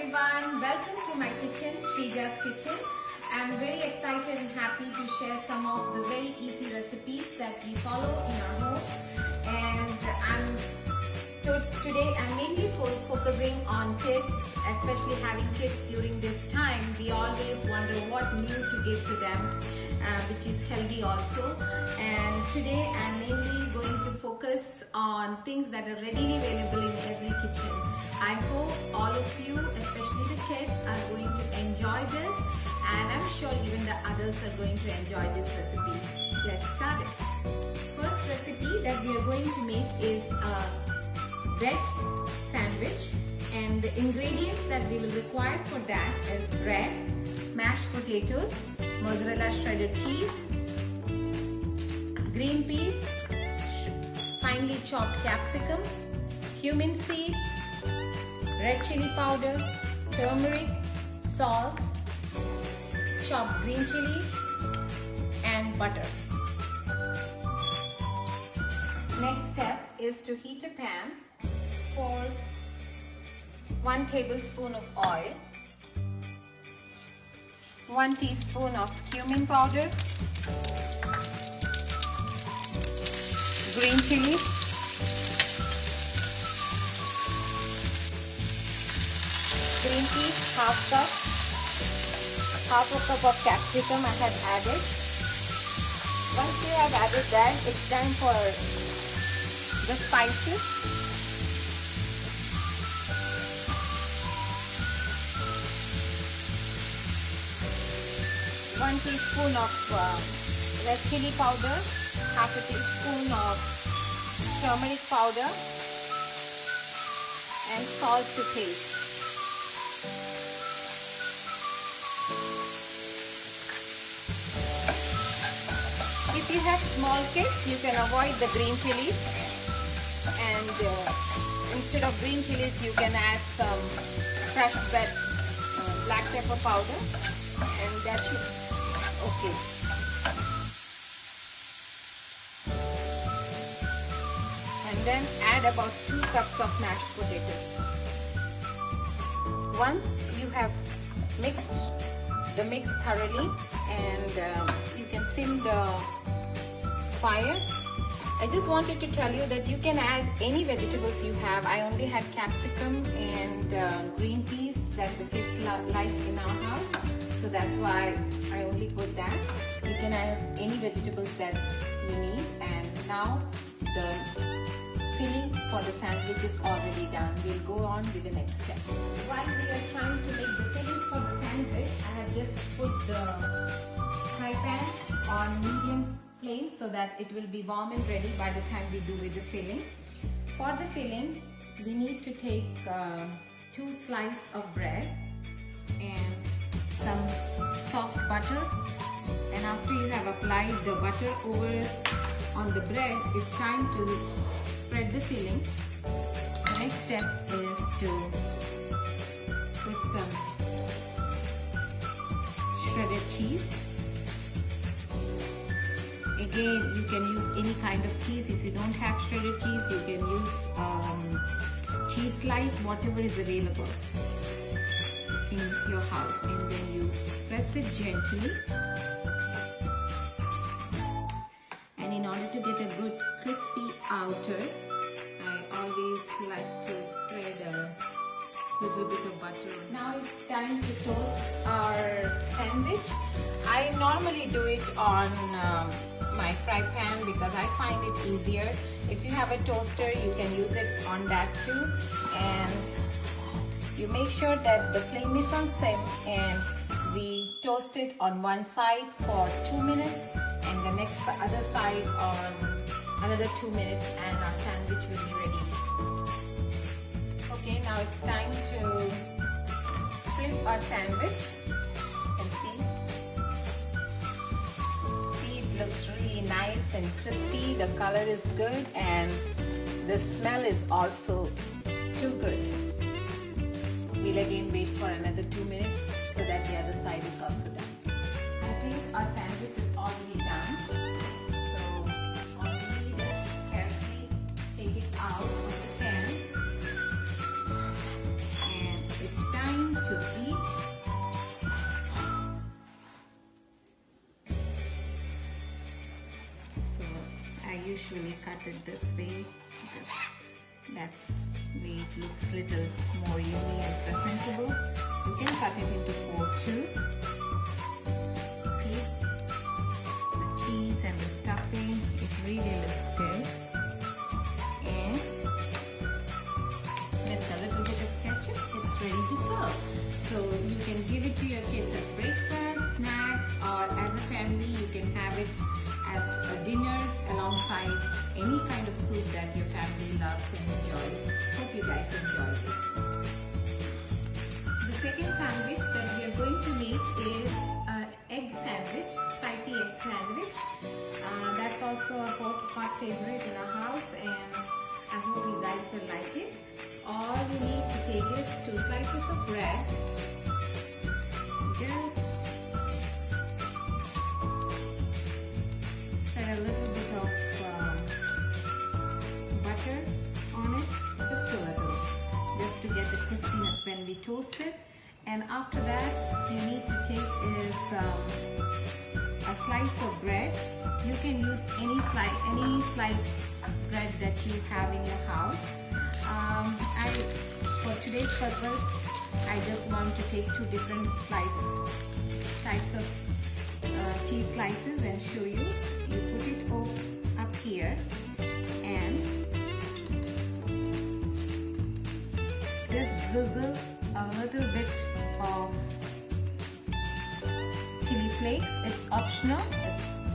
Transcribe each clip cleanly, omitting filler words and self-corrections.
everyone, welcome to my kitchen, Shija's kitchen. I'm very excited and happy to share some of the very easy recipes that we follow in our home. And today I'm mainly focusing on kids, especially having kids during this time. We always wonder what new to give to them, which is healthy also. And today I'm mainly going to focus on things that are readily available in every kitchen. I hope all of you, especially the kids, are going to enjoy this, and I'm sure even the adults are going to enjoy this recipe. Let's start it. First recipe that we are going to make is a veg sandwich, and the ingredients that we will require for that is bread, mashed potatoes, mozzarella shredded cheese, green peas, finely chopped capsicum, cumin seed, red chili powder, turmeric, salt, chopped green chilies, and butter. Next step is to heat a pan. Pour 1 tablespoon of oil, 1 teaspoon of cumin powder, green chili, green peas, half a cup of capsicum I have added. Once you have added that, it's time for the spices. 1 teaspoon of red chili powder, half a teaspoon of turmeric powder, and salt to taste. If you have small kids, you can avoid the green chilies, and instead of green chilies, you can add some fresh black pepper powder, and that should be okay. And then add about 2 cups of mashed potatoes. Once you have mixed the mix thoroughly, and you can sim the fire. I just wanted to tell you that you can add any vegetables you have. I only had capsicum and green peas that the kids like in our house, so that's why I only put that. You can add any vegetables that you need. And now the filling for the sandwich is already done. We'll go on with the next step. While we are trying to make the filling for the sandwich, I have just put the fry pan on medium flame so that it will be warm and ready by the time we do with the filling. For the filling, we need to take 2 slices of bread and some soft butter, and after you have applied the butter over on the bread, it's time to spread the filling. The next step is to put some shredded cheese. Again, you can use any kind of cheese. If you don't have shredded cheese, you can use cheese slice, whatever is available in your house, and then you press it gently. And in order to get a good crispy outer, I always like to spread a little bit of butter. Now it's time to toast our sandwich. I normally do it on my fry pan because I find it easier. If you have a toaster, you can use it on that too. And you make sure that the flame is on sim, and we toast it on one side for 2 minutes and the other side on another 2 minutes, and our sandwich will be ready. Okay, now it's time to flip our sandwich. You can see it looks really nice and crispy. The color is good, and the smell is also too good. We'll again wait for another 2 minutes so that the other side is also done. I think our sandwich is already done. So all we need is to carefully take it out of the pan. And it's time usually cut it this way because that's the way it looks little more yummy and presentable. You can cut it into 4 too. See the cheese and the stuffing, it really looks good. And with a little bit of ketchup, it's ready to serve. So you can give it to your kids as breakfast, snacks, or as a family you can have it as a dinner alongside any kind of soup that your family loves and enjoys. Hope you guys enjoy this. The second sandwich that we are going to make is an egg sandwich, spicy egg sandwich. That's also a hot favorite in our house, and I hope you guys will like it. All you need to take is 2 slices of bread. Just spread a little bit of butter on it, just a little, just to get the crispiness when we toast it. And after that, you need to take is a slice of bread. You can use any slice bread that you have in your house. For today's purpose, I just want to take 2 different types of cheese slices and show you. You put it up here and just drizzle a little bit of chili flakes. It's optional.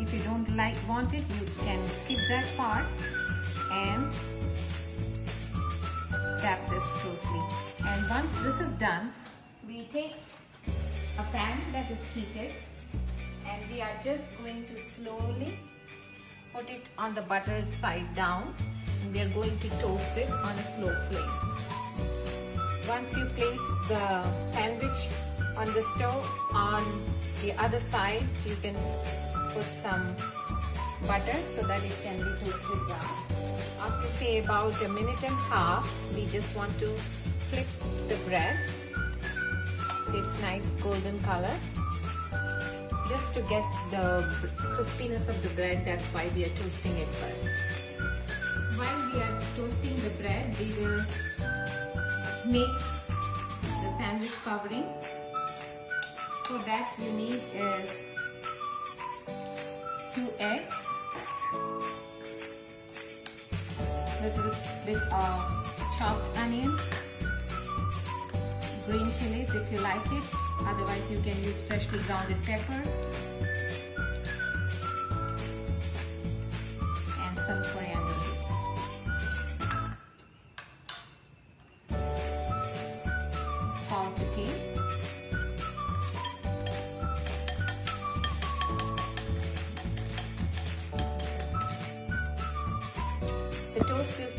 If you don't want it, you can skip that part and tap this closely. And once this is done, we take a pan that is heated and we are just going to slowly put it on the buttered side down, and we are going to toast it on a slow flame. Once you place the sandwich on the stove, on the other side you can put some butter so that it can be toasted down. After say about a minute and a half, we just want to flip the bread so it's nice golden color, just to get the crispiness of the bread. That's why we are toasting it first. While we are toasting the bread, we will make the sandwich covering. For that you need is 2 eggs, little bit of chopped onions, green chilies if you like it, otherwise you can use freshly grounded pepper, and some coriander leaves. Salt to taste. The toast is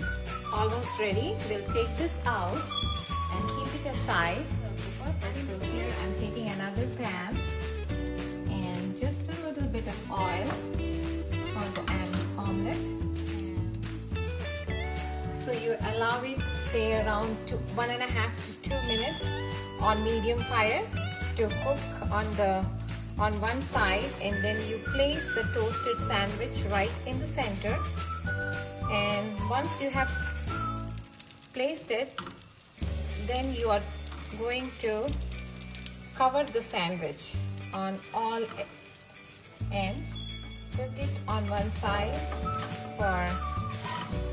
almost ready. We'll take this out and keep it aside. So here I'm taking another pan and just a little bit of oil for the omelette. So you allow it say around 1.5 to 2 minutes on medium fire to cook on one side, and then you place the toasted sandwich right in the center. And once you have placed it, then you are going to cover the sandwich on all ends. Put it on one side for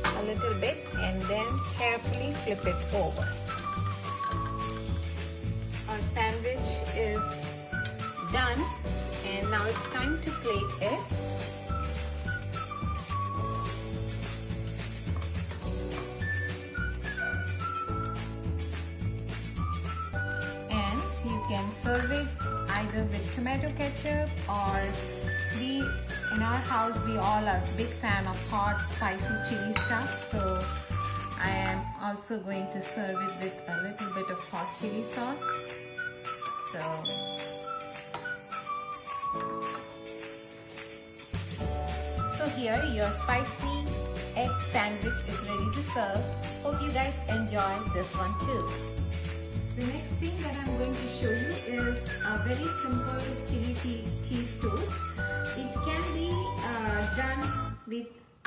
a little bit and then carefully flip it over. Our sandwich is done, and now it's time to plate it. You can serve it either with tomato ketchup, or in our house we all are big fan of hot spicy chili stuff, so I am also going to serve it with a little bit of hot chili sauce. So here your spicy egg sandwich is ready to serve. Hope you guys enjoy this one too. The next thing that I'm going to show you is a very simple chili cheese toast. It can be done with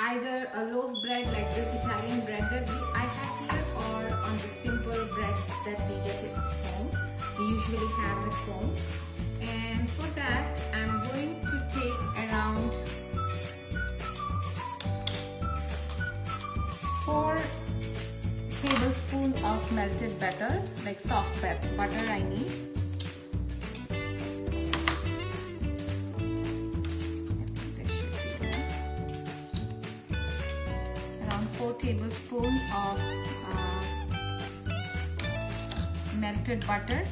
either a loaf bread like this Italian bread that I have here, or on the simple bread that we get at home. We usually have at home. And for that, I'm going to take around 4 tablespoons of melted butter, like soft butter I need. Around 4 tablespoons of melted butter,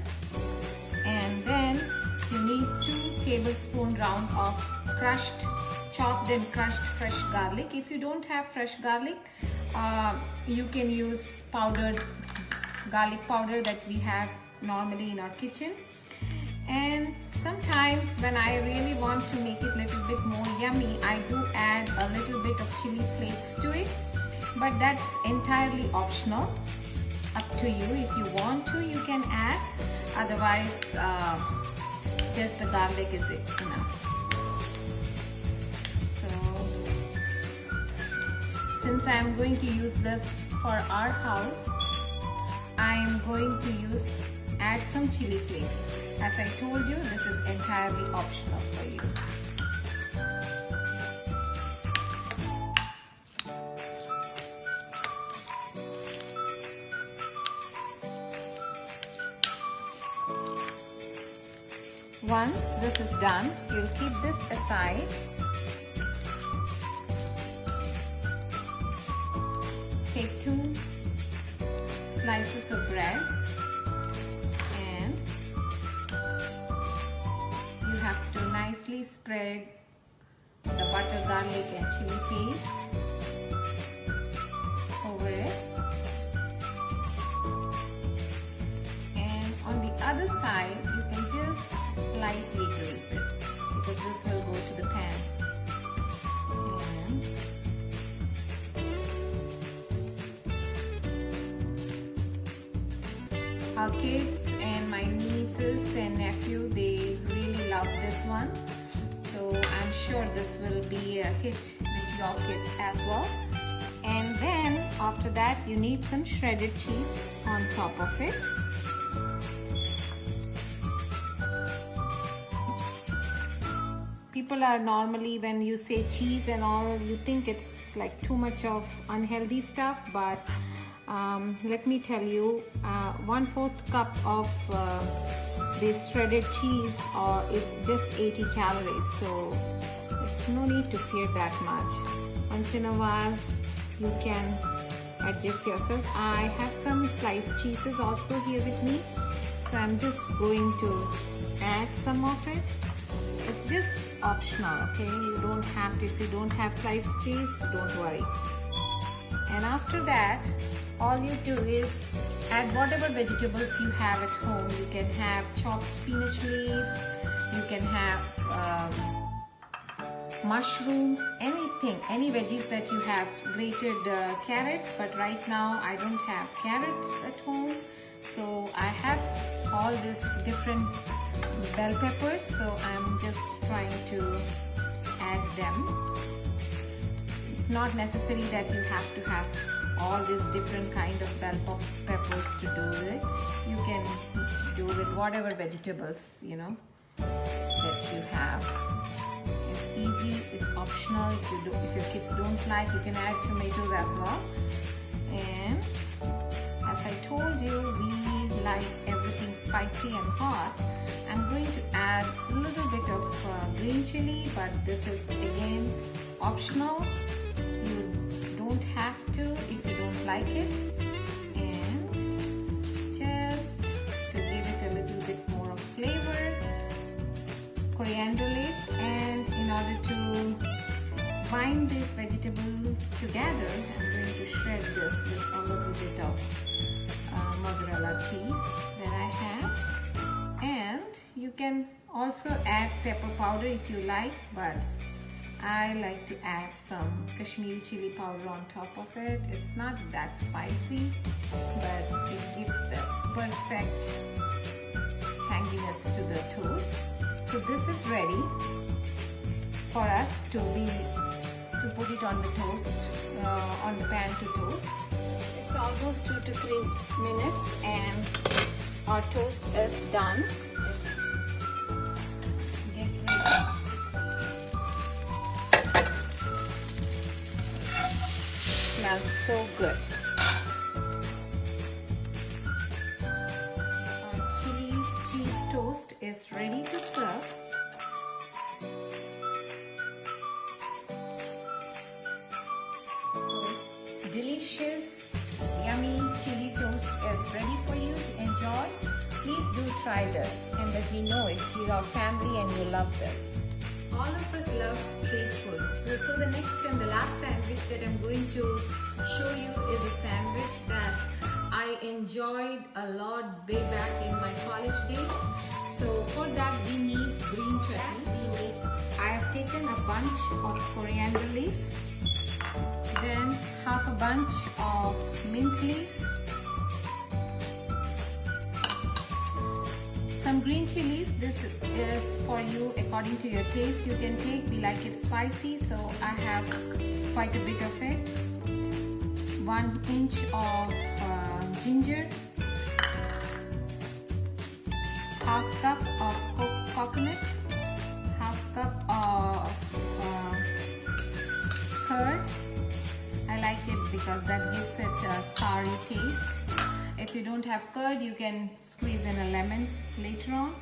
and then you need 2 tablespoons round of chopped and crushed fresh garlic. If you don't have fresh garlic, you can use powdered garlic powder that we have normally in our kitchen. And sometimes when I really want to make it a little bit more yummy, I do add a little bit of chili flakes to it, but that's entirely optional. Up to you. If you want to, you can add, otherwise just the garlic is enough. So since I am going to use this for our house, I am going to add some chili flakes. As I told you, this is entirely optional for you. Once this is done, you'll keep this aside. Take 2 slices of bread, and you have to nicely spread the butter, garlic and chili paste over it. And on the other side, you can just lightly grease it, because this will go to the pan. And our kids and my nieces and nephew, they really love this one, so I'm sure this will be a hit with your kids as well. And then after that, you need some shredded cheese on top of it. People are normally, when you say cheese and all, you think it's like too much of unhealthy stuff, but let me tell you, 1/4 cup of this shredded cheese is just 80 calories, so there's no need to fear that much. Once in a while, you can adjust yourself. I have some sliced cheeses also here with me, so I'm just going to add some of it. It's just optional, okay? You don't have to. If you don't have sliced cheese, don't worry. And after that, all you do is add whatever vegetables you have at home. You can have chopped spinach leaves, you can have mushrooms, anything, any veggies that you have, grated carrots, but right now I don't have carrots at home, so I have all these different bell peppers, so I'm just trying to add them. It's not necessary that you have to have all these different kind of bell peppers to do it. You can do with whatever vegetables, you know, that you have. It's easy, it's optional. If your kids don't like, you can add tomatoes as well. And as I told you, we like everything spicy and hot. I'm going to add a little bit of green chili, but this is again optional. You don't have to if you don't like it. And just to give it a little bit more of flavor, coriander leaves. And in order to bind these vegetables together, I'm going to shred this with a little bit of mozzarella cheese that I have. And you can also add pepper powder if you like, but I like to add some Kashmiri chili powder on top of it. It's not that spicy, but it gives the perfect tanginess to the toast. So this is ready for us to be to put it on the toast, on the pan to toast. It's almost 2 to 3 minutes and our toast is done. Get ready. Smells so good. Our chili cheese toast is ready to serve. Delicious, yummy chili toast is ready for you to enjoy. Please do try this and let me know if you are family and you love this. All of us love street foods. So the next and the last sandwich that I'm going to show you is a sandwich that I enjoyed a lot way back in my college days. So for that we need green chutney. I have taken a bunch of coriander leaves, then half a bunch of mint leaves, some green chilies. This is for you according to your taste. You can take, we like it spicy, so I have quite a bit of it. 1 inch of ginger, half cup of coconut, half cup of curd. I like it because that gives it a sour taste. If you don't have curd, you can squeeze in a lemon later on.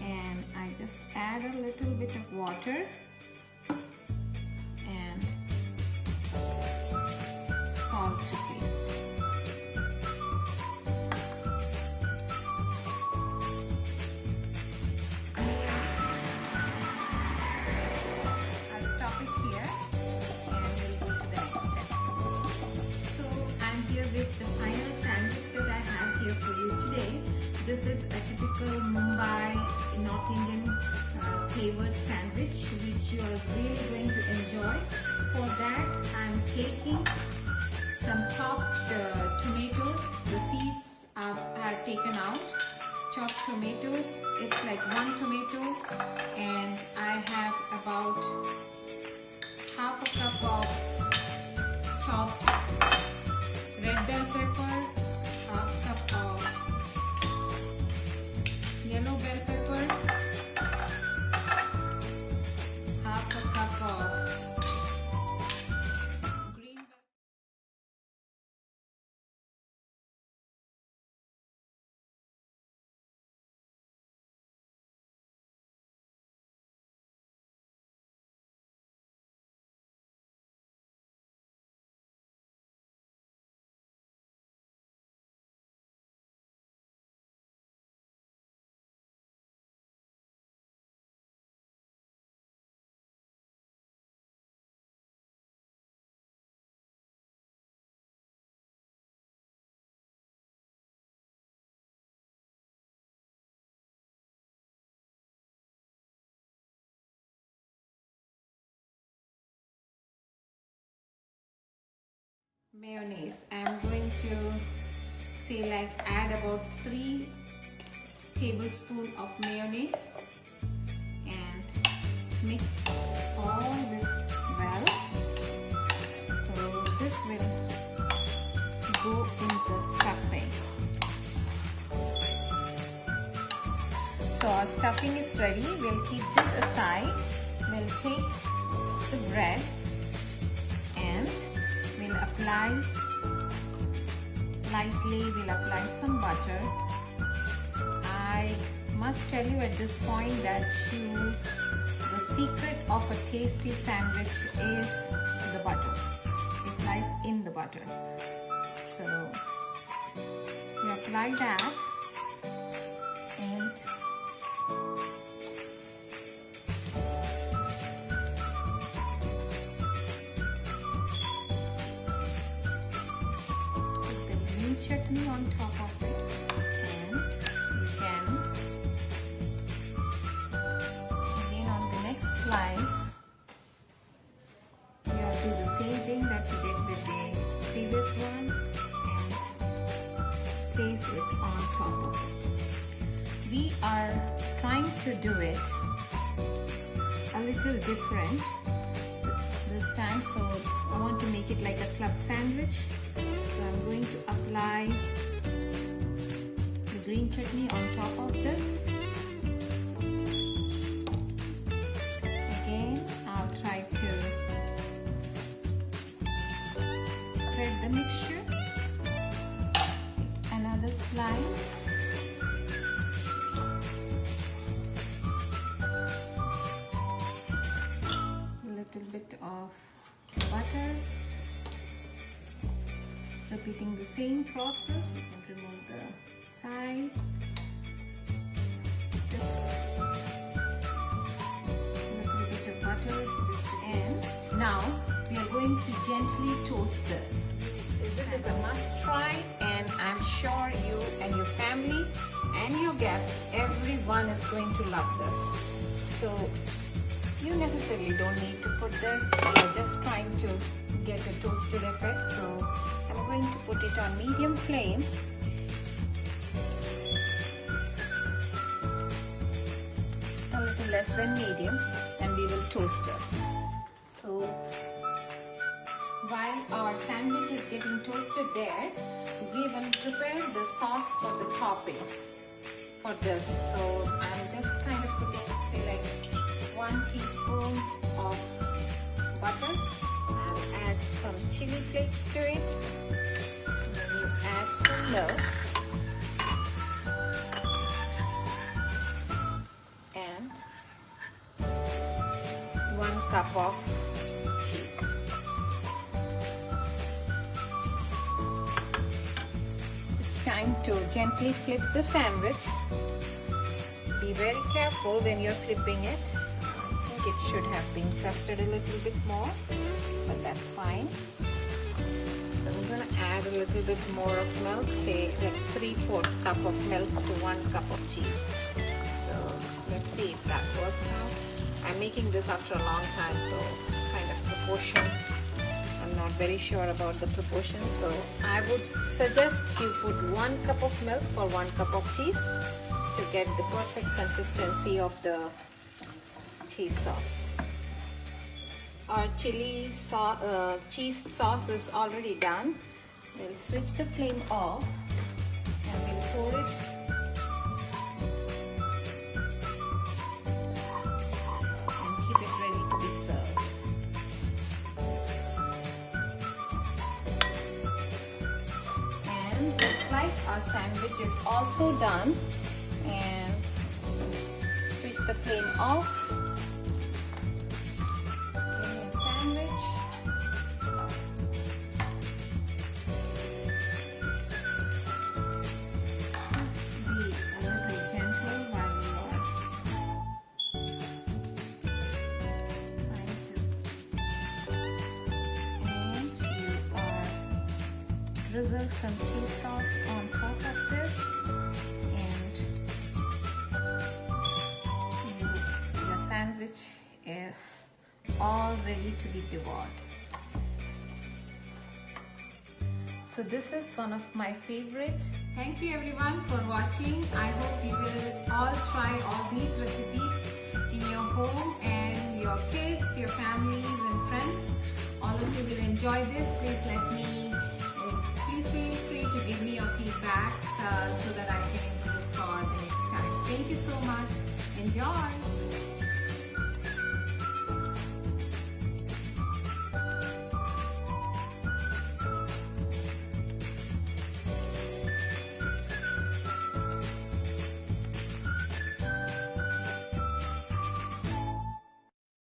And I just add a little bit of water and salt to taste. I'll stop it here and we'll go to the next step. So I'm here with the final sandwich that I have here for you today. This is a typical Mumbai North Indian flavored sandwich which you are really going to enjoy. For that I'm taking some chopped tomatoes. The seeds are taken out. Chopped tomatoes. It's like 1 tomato, and I have about half a cup of chopped red bell pepper, half cup of yellow bell pepper, half a cup of green bell. Mayonnaise. I'm going to say like add about 3 tablespoons of mayonnaise and mix all this well. So this will go into stuffing. So our stuffing is ready. We'll keep this aside. We'll take the bread and we'll apply lightly, we'll apply some butter. I must tell you at this point that the secret of a tasty sandwich is the butter. It lies in the butter. So you apply that and chutney on top of it, and you can again on the next slice you have to do the same thing that you did with the previous one and place it on top of it. We are trying to do it a little different this time. time, so I want to make it like a club sandwich. So I'm going to apply the green chutney on top of this. Again, I'll try to spread the mixture. Another slice. Little bit of butter, repeating the same process, and remove the side. Just a little bit of butter, and now we are going to gently toast this. This is a must try, and I'm sure you and your family and your guests, everyone is going to love this. So you necessarily don't need to put this, you're just trying to get a toasted effect. So I'm going to put it on medium flame. A little less than medium, and we will toast this. So while our sandwich is getting toasted there, we will prepare the sauce for the topping for this. So I'm just kind of putting, say, like 1 teaspoon of butter. I'll add some chili flakes to it. Then you add some milk and 1 cup of cheese. It's time to gently flip the sandwich. Be very careful when you're flipping it. It should have been crusted a little bit more, but that's fine. So I'm going to add a little bit more of milk, say like 3/4 cup of milk to 1 cup of cheese. So let's see if that works out. I'm making this after a long time, so kind of proportion, I'm not very sure about the proportion. So I would suggest you put 1 cup of milk for 1 cup of cheese to get the perfect consistency of the cheese sauce. Our cheese sauce is already done. We'll switch the flame off and we'll pour it and keep it ready to be served. And looks like our sandwich is also done, and switch the flame off. Drizzle some cheese sauce on top of this, and your sandwich is all ready to be devoured. So this is one of my favorite. Thank you everyone for watching. I hope you will all try all these recipes in your home, and your kids, your families and friends, all of you will enjoy this. Please feel free to give me your feedback so that I can improve for the next time. Thank you so much. Enjoy!